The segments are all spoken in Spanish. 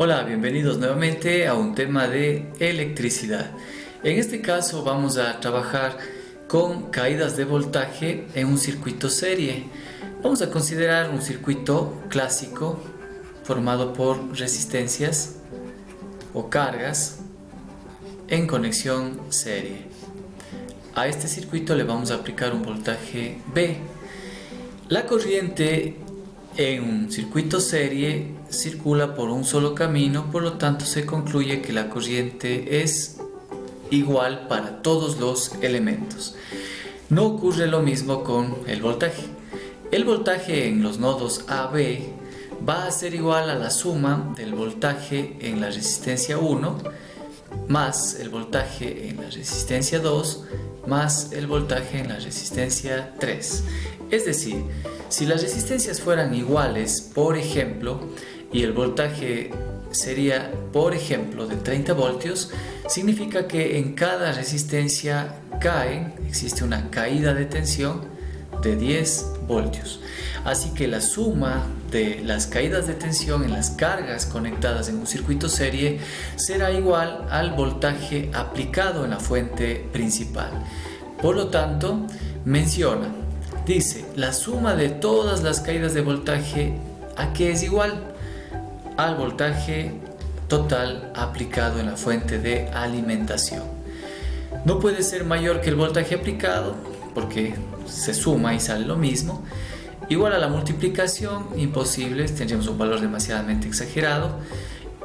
Hola, bienvenidos nuevamente a un tema de electricidad. En este caso vamos a trabajar con caídas de voltaje en un circuito serie. Vamos a considerar un circuito clásico formado por resistencias o cargas en conexión serie. A este circuito le vamos a aplicar un voltaje V. La corriente en un circuito serie circula por un solo camino, por lo tanto se concluye que la corriente es igual para todos los elementos. No ocurre lo mismo con el voltaje. El voltaje en los nodos AB va a ser igual a la suma del voltaje en la resistencia 1 más el voltaje en la resistencia 2 más el voltaje en la resistencia 3. Es decir, si las resistencias fueran iguales, por ejemplo, y el voltaje sería, por ejemplo, de 30 voltios, significa que en cada resistencia existe una caída de tensión de 10 voltios. Así que la suma de las caídas de tensión en las cargas conectadas en un circuito serie será igual al voltaje aplicado en la fuente principal. Por lo tanto, dice, la suma de todas las caídas de voltaje, ¿a qué es igual? Al voltaje total aplicado en la fuente de alimentación. No puede ser mayor que el voltaje aplicado porque se suma y sale lo mismo. Igual a la multiplicación, imposible, tendríamos un valor demasiadamente exagerado.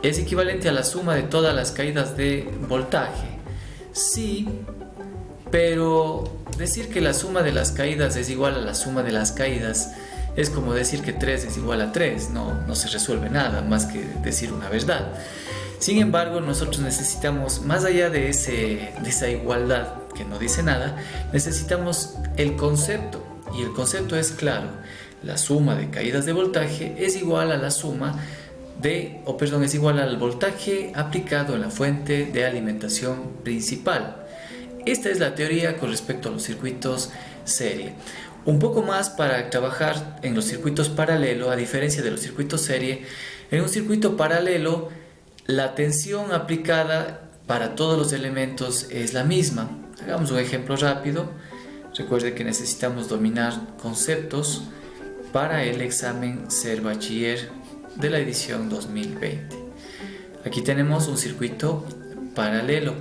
Es equivalente a la suma de todas las caídas de voltaje. Sí, pero decir que la suma de las caídas es igual a la suma de las caídas es como decir que 3 es igual a 3, no se resuelve nada más que decir una verdad. Sin embargo, nosotros necesitamos, más allá de esa igualdad que no dice nada, necesitamos el concepto, y el concepto es claro: la suma de caídas de voltaje es igual a la suma es igual al voltaje aplicado en la fuente de alimentación principal. Esta es la teoría con respecto a los circuitos serie. Un poco más para trabajar en los circuitos paralelo, a diferencia de los circuitos serie. En un circuito paralelo, la tensión aplicada para todos los elementos es la misma. Hagamos un ejemplo rápido. Recuerde que necesitamos dominar conceptos para el examen Ser Bachiller de la edición 2020. Aquí tenemos un circuito paralelo.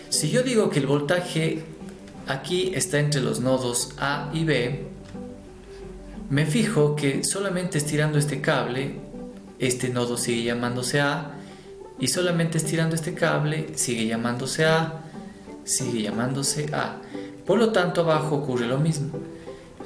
Si yo digo que el voltaje aquí está entre los nodos A y B, me fijo que solamente estirando este cable, este nodo sigue llamándose A, y solamente estirando este cable sigue llamándose A, sigue llamándose A. Por lo tanto, abajo ocurre lo mismo.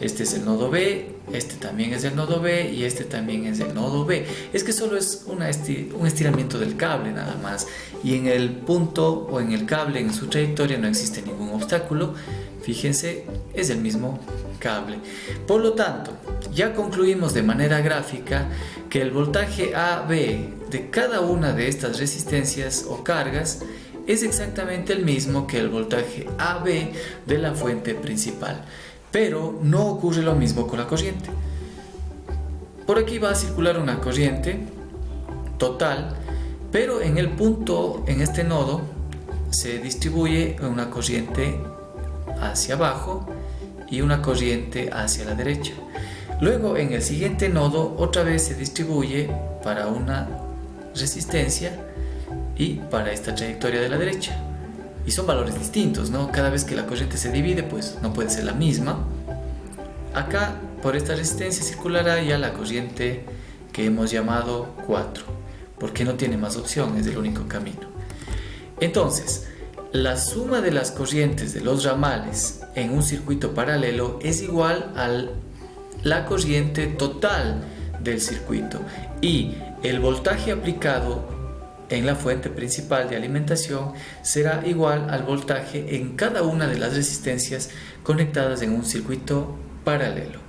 Este es el nodo B, este también es el nodo B y este también es el nodo B. Es que solo es un estiramiento del cable nada más, y en el punto o en el cable, en su trayectoria, no existe ningún obstáculo. Fíjense, es el mismo cable. Por lo tanto, ya concluimos de manera gráfica que el voltaje AB de cada una de estas resistencias o cargas es exactamente el mismo que el voltaje AB de la fuente principal. Pero no ocurre lo mismo con la corriente. Por aquí va a circular una corriente total, pero en el punto, en este nodo, se distribuye una corriente hacia abajo y una corriente hacia la derecha. Luego, en el siguiente nodo, otra vez se distribuye para una resistencia y para esta trayectoria de la derecha. Y son valores distintos, ¿no? Cada vez que la corriente se divide, pues no puede ser la misma. Acá, por esta resistencia, circulará ya la corriente que hemos llamado 4, porque no tiene más opción, es el único camino. Entonces, la suma de las corrientes de los ramales en un circuito paralelo es igual a la corriente total del circuito, y el voltaje aplicado en la fuente principal de alimentación será igual al voltaje en cada una de las resistencias conectadas en un circuito paralelo.